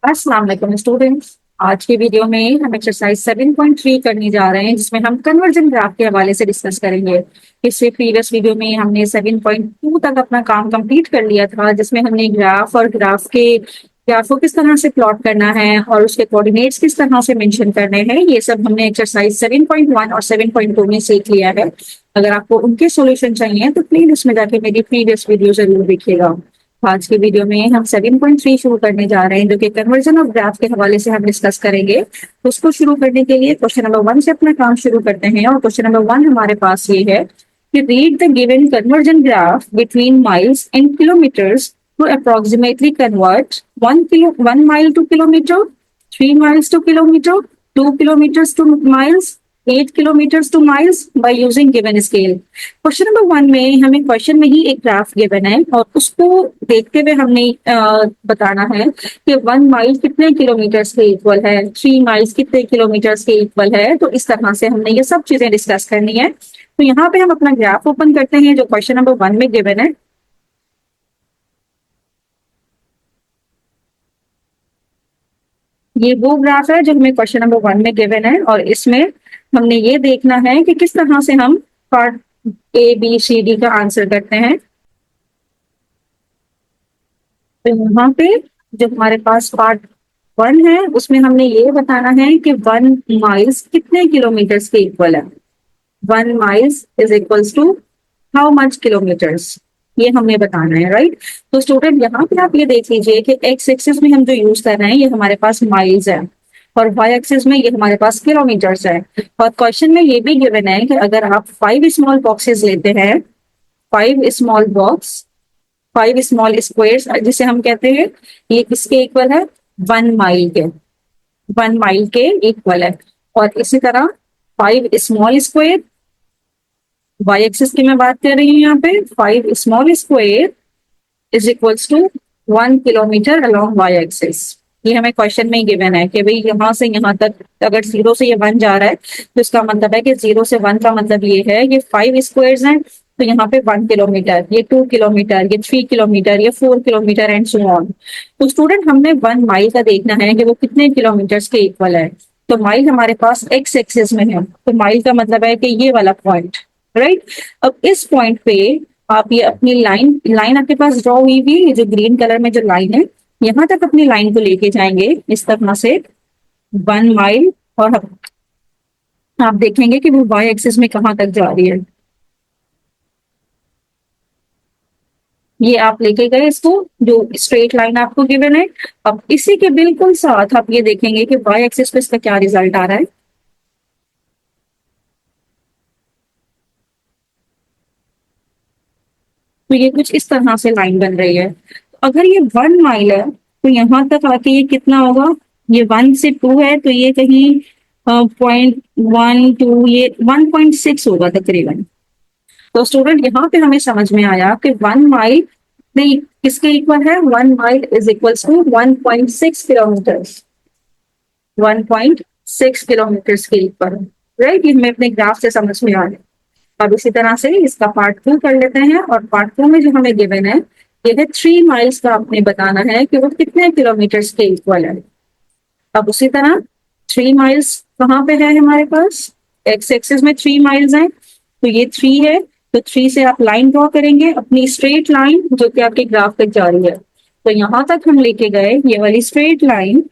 अस्सलाम वालेकुम स्टूडेंट्स। आज की वीडियो में हम एक्सरसाइज 7.3 करने जा रहे हैं, जिसमें हम कन्वर्जन ग्राफ के हवाले से डिस्कस करेंगे। इससे प्रीवियस वीडियो में हमने 7.2 तक अपना काम कंप्लीट कर लिया था, जिसमें हमने ग्राफ और ग्राफ को किस तरह से प्लॉट करना है और उसके कोऑर्डिनेट्स किस तरह से मेंशन करने हैं, ये सब हमने एक्सरसाइज 7.1 और 7.2 में सीख लिया है। अगर आपको उनके सॉल्यूशन चाहिए तो प्लीज उसमें जाके मेरी प्रीवियस वीडियो जरूर देखिएगा। आज की वीडियो में हम 7.3 शुरू करने जा रहे हैं, जो कि कन्वर्जन ऑफ ग्राफ के हवाले से हम डिस्कस करेंगे। तो उसको शुरू करने के लिए क्वेश्चन नंबर 1 से अपना काम शुरू करते हैं। और क्वेश्चन नंबर 1 हमारे पास ये है कि read the given conversion graph between miles and kilometres to approximately convert 1 mile to kilometre, 3 miles to kilometer, 2 kilometers to miles, 8 kilometers to miles by using given scale। Question number 1 में हमें question में ही एक graph given है और उसको देखते हुए हमने बताना है कि 1 माइल कितने किलोमीटर्स के इक्वल है, 3 माइल्स कितने किलोमीटर्स के इक्वल है। तो इस तरह से हमने ये सब चीजें डिस्कस करनी है। तो यहाँ पे हम अपना ग्राफ ओपन करते हैं जो क्वेश्चन नंबर 1 में गिवन है। ये वो ग्राफ है जो हमें क्वेश्चन नंबर 1 में गिवन है और इसमें हमने ये देखना है कि किस तरह से हम part A B C D का आंसर करते हैं। तो यहाँ पे जो हमारे पास पार्ट 1 है उसमें हमने ये बताना है कि 1 माइल्स कितने किलोमीटर्स के इक्वल है। 1 miles is equals to how much kilometres, ये हमें बताना है, राइट। तो स्टूडेंट यहाँ पे आप ये देख लीजिए कि एक्स एक्सिस में हम जो यूज कर रहे हैं ये हमारे पास माइल्स है और वाई एक्सिस में ये हमारे पास किलोमीटर्स है। और क्वेश्चन में ये भी गिवन है कि अगर आप 5 स्मॉल बॉक्सेस लेते हैं, 5 स्मॉल बॉक्स, 5 स्मॉल स्क्वायर्स जिसे हम कहते हैं, ये किसके इक्वल है, 1 माइल के, 1 माइल के इक्वल है। और इसी तरह 5 स्मॉल स्क्वायर, वाई एक्सिस की मैं बात कर रही हूँ यहाँ पे, 5 small square is equals to 1 kilometre along Y axis. ये हमें क्वेश्चन में ही गिवन है कि भाई यहाँ से यहाँ तक अगर 0 से ये 1 जा रहा है तो इसका मतलब है कि 0 से 1 का मतलब ये है ये 5 स्क्वायर्स हैं, तो यहाँ पे 1 किलोमीटर, ये 2 किलोमीटर, ये 3 किलोमीटर, ये 4 किलोमीटर एंड सो ऑन। तो स्टूडेंट हमने 1 माइल का देखना है कि वो कितने किलोमीटर्स के इक्वल है। तो माइल हमारे पास एक्स एक्सिस में है, तो माइल का मतलब है कि ये वाला पॉइंट, राइट। अब इस पॉइंट पे आप ये अपनी लाइन आपके पास ड्रॉ हुई हुई, ये जो ग्रीन कलर में जो लाइन है, यहाँ तक अपनी लाइन को लेके जाएंगे इस तरह से 1 माइल। और आप देखेंगे कि वो वाई एक्सिस में कहाँ तक जा रही है। ये आप लेके गए इसको, जो स्ट्रेट लाइन आपको गिवन है। अब इसी के बिल्कुल साथ आप ये देखेंगे कि वाई एक्सिस पे इसका क्या रिजल्ट आ रहा है। तो ये कुछ इस तरह से लाइन बन रही है। अगर ये 1 माइल है तो यहाँ तक आके ये कितना होगा, ये 1 से 2 है तो ये कहीं 0.12, ये 1.6 होगा तकरीबन। तो स्टूडेंट यहाँ पे हमें समझ में आया कि 1 माइल नहीं किसके इक्वल है, 1 mile is equals to 1.6 kilometre, 1.6 kilometre के इक्वल, राइट। ये हमें अपने ग्राफ से समझ में आ गया। अब इसी तरह से इसका पार्ट 2 कर लेते हैं और पार्ट 2 में जो हमें गिवन है ये है 3 माइल्स का आपने बताना है कि वो कितने किलोमीटर्स के इक्वल है। अब उसी तरह 3 माइल्स कहाँ पे है हमारे पास, एक्स एक्सिस में 3 माइल्स हैं, तो ये 3 है। तो 3 से आप लाइन ड्रॉ करेंगे अपनी स्ट्रेट लाइन जो कि आपके ग्राफ तक जा रही है। तो यहां तक हम लेके गए ये वाली स्ट्रेट लाइन,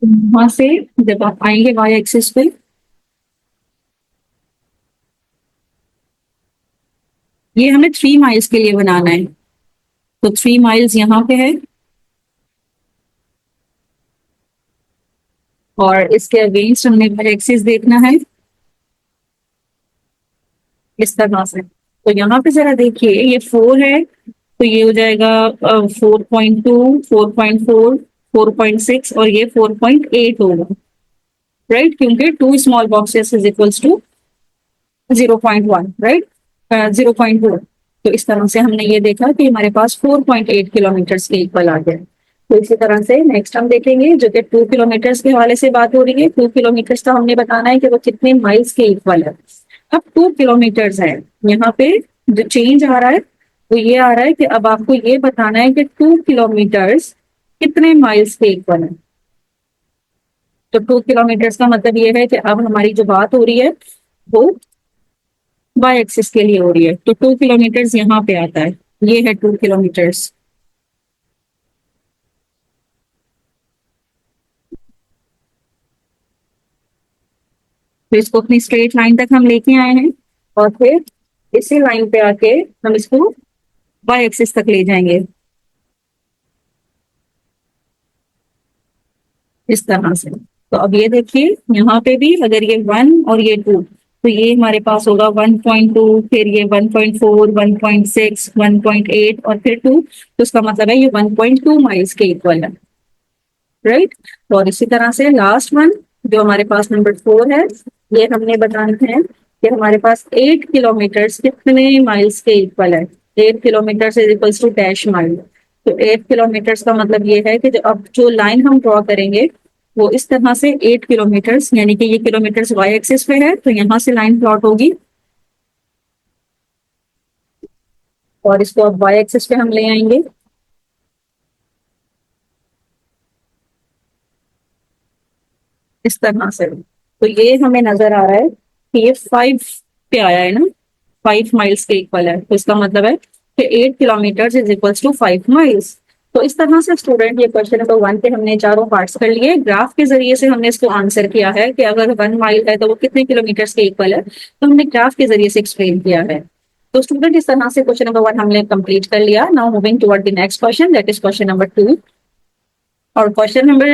वहां से जब आप आएंगे वाई एक्सिस पे, ये हमें 3 माइल्स के लिए बनाना है। तो 3 माइल्स यहाँ पे है और इसके अगेंस्ट हमने वाई एक्सिस देखना है इस तरह से। तो यहाँ पे जरा देखिए ये 4 है तो ये हो जाएगा 4.2, 4.4, 4.6 और ये 4.8 होगा, राइट, क्योंकि 2 small boxes is equals to 0.1, right, 0.2। तो इस तरह से हमने ये देखा कि हमारे पास 4.8 किलोमीटर के इक्वल आ गया। तो इसी तरह से नेक्स्ट हम देखेंगे जो कि 2 किलोमीटर के हवाले से बात हो रही है। 2 किलोमीटर का हमने बताना है कि वो कितने माइल्स के इक्वल है। अब 2 किलोमीटर्स है, यहाँ पे जो चेंज आ रहा है वो ये आ रहा है कि अब आपको ये बताना है कि 2 किलोमीटर्स कितने माइल्स के इक्वल है। तो 2 किलोमीटर्स का मतलब ये है कि अब हमारी जो बात हो रही है वो वाई एक्सिस के लिए हो रही है, तो 2 किलोमीटर्स यहाँ पे आता है, ये है 2 किलोमीटर्स। तो इसको अपनी स्ट्रेट लाइन तक हम लेके आए हैं और फिर इसी लाइन पे आके हम इसको वाई एक्सिस तक ले जाएंगे इस तरह से। तो अब ये देखिए यहाँ पे भी अगर ये 1 और ये 2, तो ये हमारे पास होगा 1.2, फिर ये 1.4, 1.6, 1.8 और फिर 2, तो इसका मतलब है ये 1.2 माइल्स के इक्वल है, राइट। और इसी तरह से लास्ट वन जो हमारे पास नंबर 4 है, ये हमने बताना है कि हमारे पास 8 किलोमीटर्स कितने माइल्स के इक्वल है। 8 kilometres is equals to dash mile. तो 8 किलोमीटर्स का मतलब ये है कि जो अब जो लाइन हम ड्रॉ करेंगे वो इस तरह से 8 किलोमीटर्स, यानी कि ये किलोमीटर्स वाई एक्सिस पे है, तो यहाँ से लाइन प्लॉट होगी और इसको अब वाई एक्सिस पे हम ले आएंगे इस तरह से। तो ये हमें नजर आ रहा है कि ये 5 पे आया है ना, 5 माइल्स के इक्वल है, तो इसका मतलब है कि 8 kilometres is equals to 5 miles. तो इस तरह से स्टूडेंट ये क्वेश्चन नंबर 1 के हमने चारों पार्ट्स कर लिए, ग्राफ के जरिए से हमने इसको आंसर किया है कि अगर 1 माइल है तो वो कितने किलोमीटर्स के इक्वल है, तो हमने ग्राफ के जरिए से एक्सप्लेन किया है। तो स्टूडेंट इस तरह से क्वेश्चन नंबर 1 हमने कंप्लीट कर लिया। Now moving toward the next question, that is question number 2। और क्वेश्चन नंबर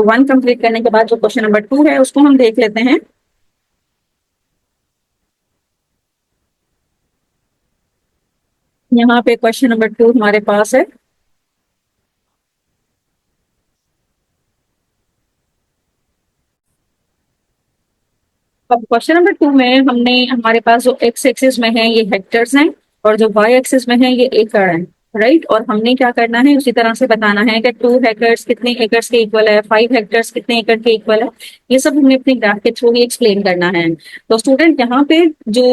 1 कंप्लीट करने के बाद जो क्वेश्चन नंबर 2 है उसको हम देख लेते हैं। यहाँ पे क्वेश्चन नंबर 2 हमारे पास है। अब क्वेश्चन नंबर 2 में हमने हमारे पास जो एक्स एक्सिस में है ये हेक्टर्स हैं और जो वाई एक्सिस में है ये एकड़ है, राइट। और हमने क्या करना है उसी तरह से बताना है कि 2 हेक्टर्स कितने एकर्स के इक्वल है, 5 हेक्टर्स कितने एकड़ के इक्वल है, ये सब हमने अपने ग्राफ के थ्रू ही एक्सप्लेन करना है। तो स्टूडेंट यहाँ पे जो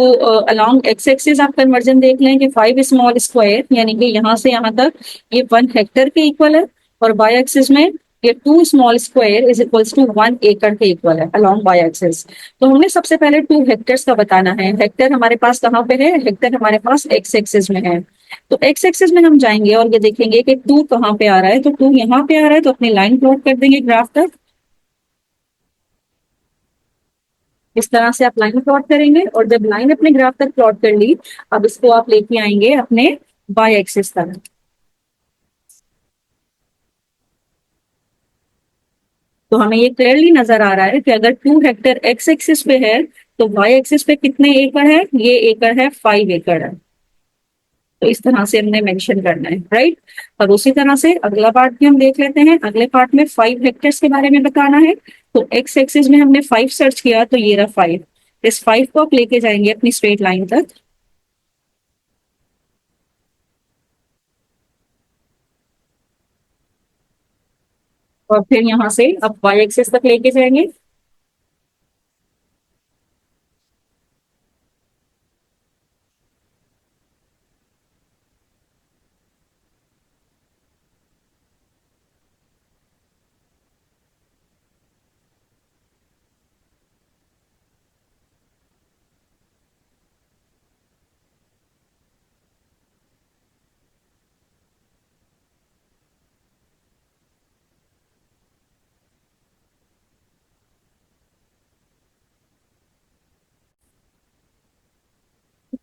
अलोंग एक्स एक्सिस आप कन्वर्जन देख लें कि 5 स्मॉल स्क्वायर, यानी कि यहाँ से यहाँ तक ये 1 हेक्टर के इक्वल है, और वाई एक्सिस में ये 2 small square is equals to 1 एकड़ के इक्वल है अलोंग वाई एक्सिस। तो हमने सबसे पहले 2 हेक्टर्स का बताना है। हेक्टर हमारे पास कहाँ पे है, हेक्टर हमारे पास एक्स एक्सिस में है। तो एक्स एक्सिस में हम जाएंगे और ये देखेंगे कि 2 कहाँ पे आ रहा है, तो 2 यहाँ पे आ रहा है, तो अपनी लाइन प्लॉट कर देंगे ग्राफ तक इस तरह से। आप लाइन प्लॉट करेंगे और जब लाइन अपने ग्राफ तक प्लॉट कर ली, अब इसको आप लेके आएंगे अपने वाई एक्सिस तक। तो हमें ये क्लियरली नजर आ रहा है कि अगर 2 हेक्टर एक्स एक्सिस पे है तो वाई एक्सिस पे कितने एकड़ है, ये एकड़ है 5 एकड़ है। तो इस तरह से हमने मेंशन करना है, राइट। और उसी तरह से अगला पार्ट भी हम देख लेते हैं। अगले पार्ट में 5 हेक्टर्स के बारे में बताना है। तो एक्स एक्सिस में हमने 5 सर्च किया, तो ये रहा 5। इस 5 को आप लेके जाएंगे अपनी स्ट्रेट लाइन तक और फिर यहाँ से आप वाई एक्सिस तक लेके जाएंगे।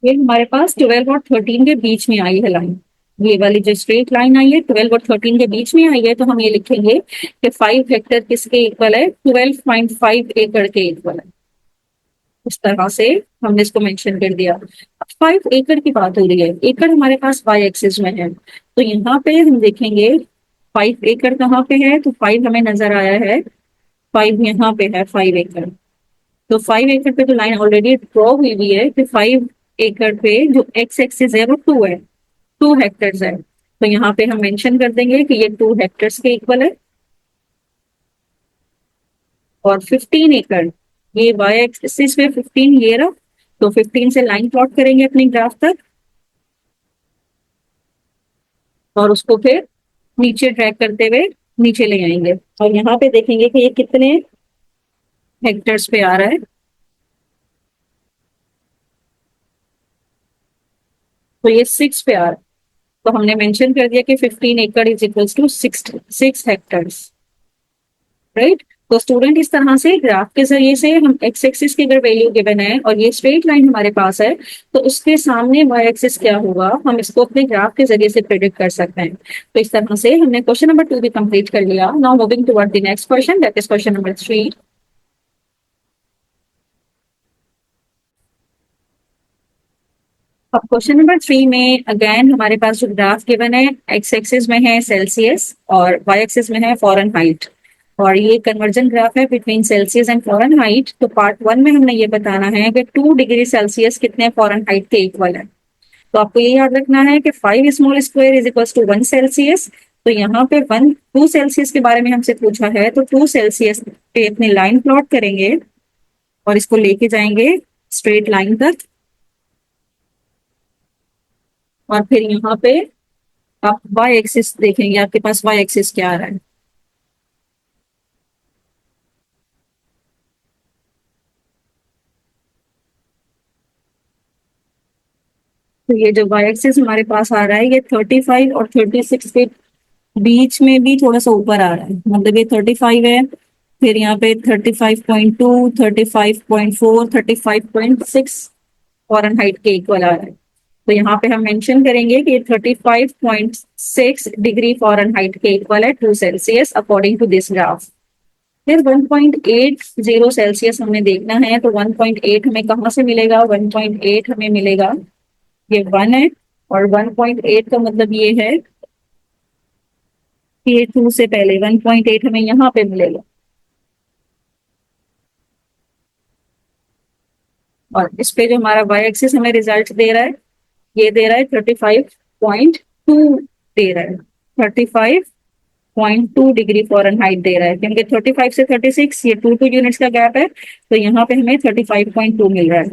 ये हमारे पास 12 और 13 के बीच में आई है लाइन। ये वाली जो स्ट्रेट लाइन आई है 12 और 13 के बीच में आई है, तो हम ये लिखेंगे कि 5 हेक्टर किसके इक्वल है, 12.5 एकड़ के इक्वल है। इस तरह से हमने इसको मेंशन कर दिया। अब 5 एकड़ की बात हो रही है, एकड़ हमारे पास वाई एक्सिस में है, तो यहाँ पे हम देखेंगे 5 एकड़ कहाँ पे है, तो 5 हमें नजर आया है, 5 यहाँ पे है 5 एकड़। तो 5 एकड़ पे तो लाइन ऑलरेडी ड्रॉ हुई हुई है कि 5 एकड़ पे जो एक्स एक्सिस है वो 2 है, 2 हेक्टर्स है। तो यहाँ पे हम मेंशन कर देंगे कि ये 2 हेक्टर्स के इक्वल है। और 15 एकड़, ये वाई एक्सिस पे 15 ये रहा, तो 15 से लाइन प्लॉट करेंगे अपने ग्राफ तक और उसको फिर नीचे ड्रैग करते हुए नीचे ले आएंगे और यहाँ पे देखेंगे कि ये कितने हेक्टर्स पे आ रहा है। तो ये 6 पे आ रहा है। तो हमने मेंशन कर दिया कि 15 एकड़ is equals to 6 hectares, right. तो स्टूडेंट इस तरह से ग्राफ के जरिए से हम एक्स एक्सिस की अगर वैल्यू गिवन है और ये स्ट्रेट लाइन हमारे पास है तो उसके सामने वाई एक्सिस क्या होगा हम इसको अपने ग्राफ के जरिए से प्रेडिक्ट कर सकते हैं। तो इस तरह से हमने क्वेश्चन नंबर 2 भी कंप्लीट कर लिया। Now moving toward the next question, that is question number 3। अब क्वेश्चन नंबर 3 में अगेन हमारे पास जो ग्राफ गिवन है एक्स एक्सिस में है सेल्सियस और वाई एक्सिस में है फॉरेनहाइट और ये कन्वर्जन ग्राफ है बिटवीन सेल्सियस एंड फॉरेनहाइट। तो पार्ट 1 में हमने ये बताना है कि 2 डिग्री सेल्सियस कितने फॉरेनहाइट के इक्वल है। तो आपको ये याद रखना है कि 5 small square is equal to 1 Celsius. तो यहाँ पे 2 सेल्सियस के बारे में हमसे पूछा है तो 2 सेल्सियस पे अपनी लाइन प्लॉट करेंगे और इसको लेके जाएंगे स्ट्रेट लाइन तक और फिर यहाँ पे आप वाई एक्सिस देखेंगे, आपके पास वाई एक्सिस क्या आ रहा है। तो ये जो वाई एक्सिस हमारे पास आ रहा है ये 35 और 36 के बीच में भी थोड़ा सा ऊपर आ रहा है, मतलब ये 35 है, फिर यहाँ पे 35.2, 35.4, 35.6 फॉरेनहाइट के इक्वल आ रहा है। तो यहाँ पे हम मेंशन करेंगे कि 35.6 डिग्री फॉरेनहाइट के इक्वल है 2 Celsius according to this graph. फिर 1.80 सेल्सियस हमें देखना है तो 1.8 हमें कहाँ से मिलेगा, 1.8 हमें मिलेगा, ये 1 है और 1.8 का मतलब ये है कि ये 2 से पहले 1.8 हमें यहाँ पे मिलेगा और इस पे जो हमारा वाई एक्सिस हमें रिजल्ट दे रहा है ये दे रहा है 35.2 दे रहा है, 35.2 डिग्री फॉरेनहाइट दे रहा है क्योंकि 35 से 36 ये 2 यूनिट्स का गैप है तो यहाँ पे हमें 35.2 मिल रहा है।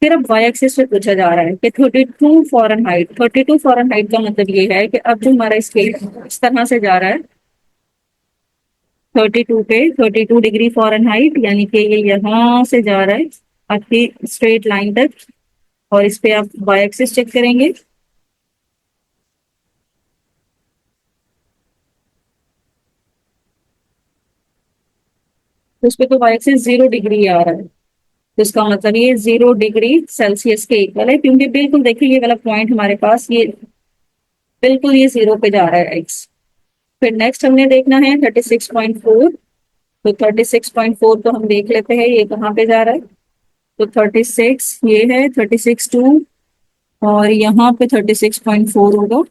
फिर अब वाई एक्सिस पे पूछा जा रहा है कि 32 फॉरेनहाइट का मतलब ये है कि अब जो हमारा स्केल इस तरह से जा रहा है 32 पे 32 डिग्री फॉरेनहाइट यानी कि ये यहाँ से जा रहा है आपकी स्ट्रेट लाइन तक और इस पे आप वाई एक्सिस चेक करेंगे तो इस पे तो वाई एक्सिस 0 डिग्री आ रहा है। तो इसका मतलब ये 0 डिग्री सेल्सियस के इक्वल है क्योंकि बिल्कुल देखिए ये वाला पॉइंट हमारे पास ये बिल्कुल ये 0 पे जा रहा है एक्स। फिर नेक्स्ट हमने देखना है 36.4। तो 36.4 तो हम देख लेते हैं ये कहाँ पे जा रहा है। तो 36 ये है 36.2 और यहाँ पे 36.4 होगा।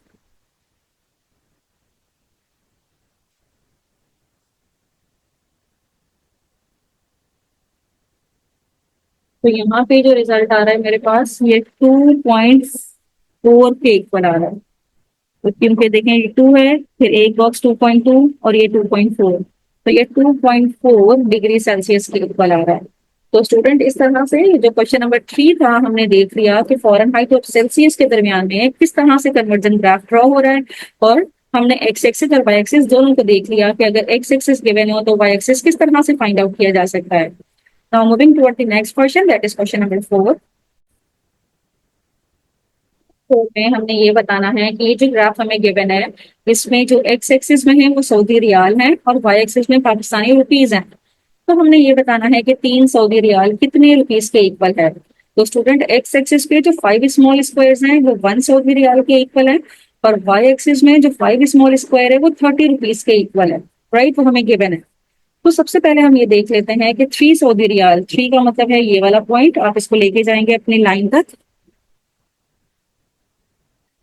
तो यहाँ पे जो रिजल्ट आ रहा है मेरे पास ये 2.4 के इक्वल आ रहा है। तो क्योंकि देखें ये 2 है फिर एक बॉक्स 2.2 और ये 2.4 तो ये 2.4 डिग्री सेल्सियस के इक्वल आ रहा है। तो स्टूडेंट इस तरह से जो क्वेश्चन नंबर 3 था हमने देख लिया कि फॉरेनहाइट और सेल्सियस के दरमियान में किस तरह से कन्वर्जन ग्राफ ड्रॉ हो रहा है और हमने एक्स एक्सिस और वाई एक्सिस दोनों को देख लिया कि अगर एक्स एक्सिस गिवन हो तो वाई एक्सिस किस तरह से फाइंड आउट किया जा सकता है। Now moving toward the next question, that is question number 4। तो में हमने ये बताना है कि ये जो ग्राफ हमें गिवन है इसमें जो एक्स एक्सिस में है वो सऊदी रियाल है और वाई एक्सिस में पाकिस्तानी रुपीज है। तो हमने ये बताना है कि 3 सऊदी रियाल कितने रुपीज के इक्वल है। तो स्टूडेंट एक्स एक्सिस पे जो 5 स्मॉल स्क्वायर्स हैं वो 1 सऊदी रियाल के इक्वल है और वाई एक्सिस में जो 5 स्मॉल स्क्वायर है वो 30 रुपीज के इक्वल है, राइट। वो हमें गिवन है। तो सबसे पहले हम ये देख लेते हैं कि 3 सऊदी रियाल, 3 का मतलब है ये वाला पॉइंट, आप इसको लेके जाएंगे अपनी लाइन तक।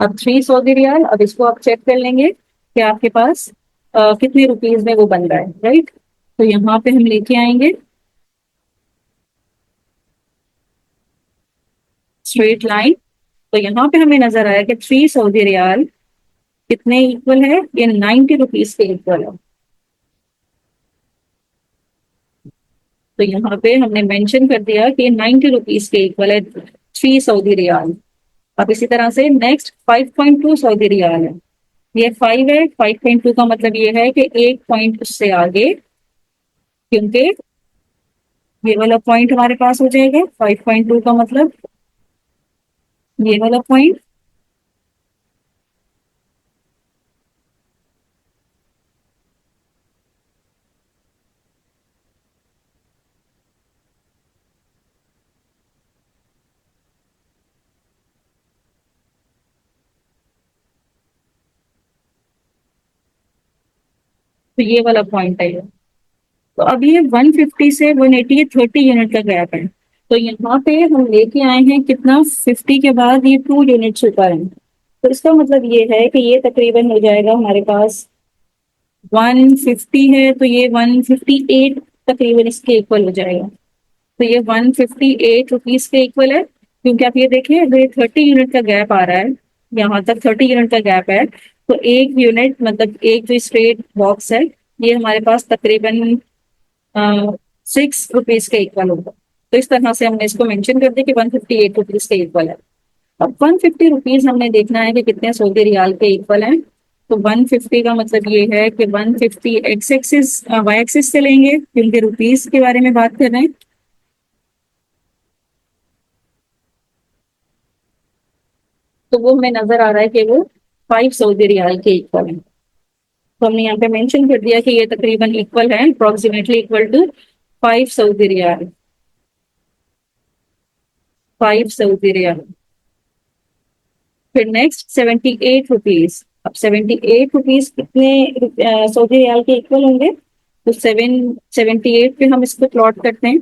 अब 3 सऊदी रियाल, अब इसको आप चेक कर लेंगे कि आपके पास कितने रुपीज में वो बन रहा है, राइट। तो यहाँ पे हम लेके आएंगे स्ट्रेट लाइन। तो यहाँ पे हमें नजर आया कि 3 सऊदी रियाल कितने इक्वल है, ये 90 रुपीज के इक्वल है। तो यहाँ पे हमने मेंशन कर दिया कि 90 रुपीज के इक्वल है 3 सऊदी रियाल। अब इसी तरह से नेक्स्ट 5.2 सऊदी रियाल है। ये 5 है, 5.2 का मतलब ये है कि एक पॉइंट उससे आगे, क्योंकि ये वाला पॉइंट हमारे पास हो जाएगा 5.2 का मतलब ये वाला पॉइंट। तो ये वाला पॉइंट है ये। तो अब ये 150 से 180, ये 30 यूनिट का गैप है। तो यहाँ पे हम लेके आए हैं कितना, 50 के बाद ये 2 यूनिट्स ऊपर है। तो इसका मतलब ये है कि ये तकरीबन हो जाएगा हमारे पास 150 है, तो ये 158 तकरीबन इसके इक्वल हो जाएगा। तो ये 158 रुपीज के इक्वल है, क्योंकि आप ये देखिए अगर ये 30 यूनिट का गैप आ रहा है, यहाँ तक 30 यूनिट का गैप है, तो एक यूनिट मतलब एक जो स्ट्रेट बॉक्स है, ये हमारे पास तकरीबन 6 रुपीज के इक्वल होगा। तो इस तरह से हमने इसको मेंशन कर दिया कि 158 रुपीज के इक्वल है। अब 150 रुपीज हमने देखना है कि कितने सऊदी रियाल के इक्वल हैं। तो 150 का मतलब ये है कि 150 एक्स एक्सिस वाई एक्सिस से लेंगे, क्योंकि रुपीज के बारे में बात कर रहे हैं। तो वो हमें नजर आ रहा है कि वो 5 सऊदी रियाल के इक्वल है। तो हमने यहाँ पे मेंशन कर दिया कि ये तकरीबन इक्वल है, approximately equal to 5 Saudi riyal. 5 Saudi riyal. फिर नेक्स्ट 78 रुपीज। अब 78 रुपीज कितने सऊदी रियाल के इक्वल होंगे। तो 78 पे हम इसको प्लॉट करते हैं।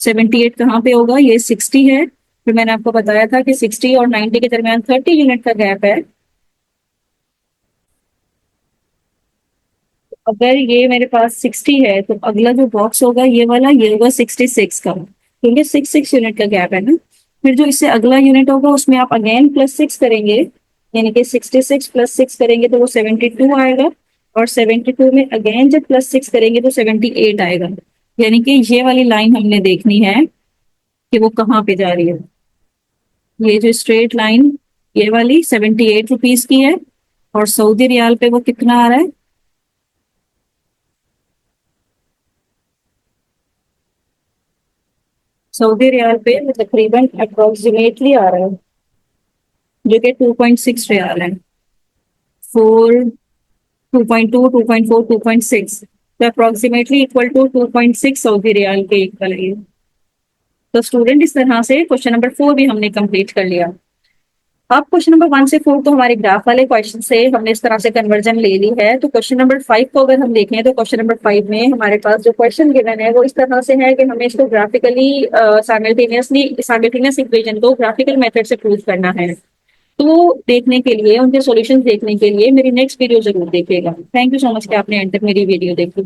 78 कहाँ पे होगा, ये 60 है। फिर मैंने आपको बताया था कि 60 और 90 के दरमियान 30 यूनिट का गैप है। अगर ये मेरे पास 60 है, तो अगला जो बॉक्स होगा ये वाला, ये होगा 66 का, क्योंकि 6 यूनिट का गैप है ना। फिर जो इससे अगला यूनिट होगा उसमें आप अगेन +6 करेंगे, यानी कि 66 +6 करेंगे तो वो 72 आएगा। और 72 में अगेन जब +6 करेंगे तो 78 आएगा। यानी कि ये वाली लाइन हमने देखनी है कि वो कहाँ पे जा रही है। ये जो स्ट्रेट लाइन, ये वाली 78 रुपीज की है, और सऊदी रियाल पे वो कितना आ रहा है। सऊदी रियाल पे वो तकरीबन अप्रोक्सीमेटली आ रहा है, जो कि 2.6 रियाल है। 2.2, 2.4, 2.6, तो approximately equal to 2.6 Saudi riyal के इक्वल है। तो स्टूडेंट इस तरह से क्वेश्चन नंबर 4 भी हमने कंप्लीट कर लिया। अब क्वेश्चन नंबर 1 से 4 तो हमारे ग्राफ वाले क्वेश्चन से हमने इस तरह से कन्वर्जन ले ली है। तो क्वेश्चन नंबर 5 को अगर हम देखें, तो क्वेश्चन नंबर 5 में हमारे पास जो क्वेश्चन गिवन है वो इस तरह से है कि हमें इसको ग्राफिकली साइमल्टेनियस इक्वेशन को ग्राफिकल मेथड से प्रूव करना है। तो देखने के लिए, उनके सॉल्यूशंस देखने के लिए मेरी नेक्स्ट वीडियो जरूर देखिएगा। थैंक यू सो मच कि आपने एंड तक मेरी वीडियो देखी।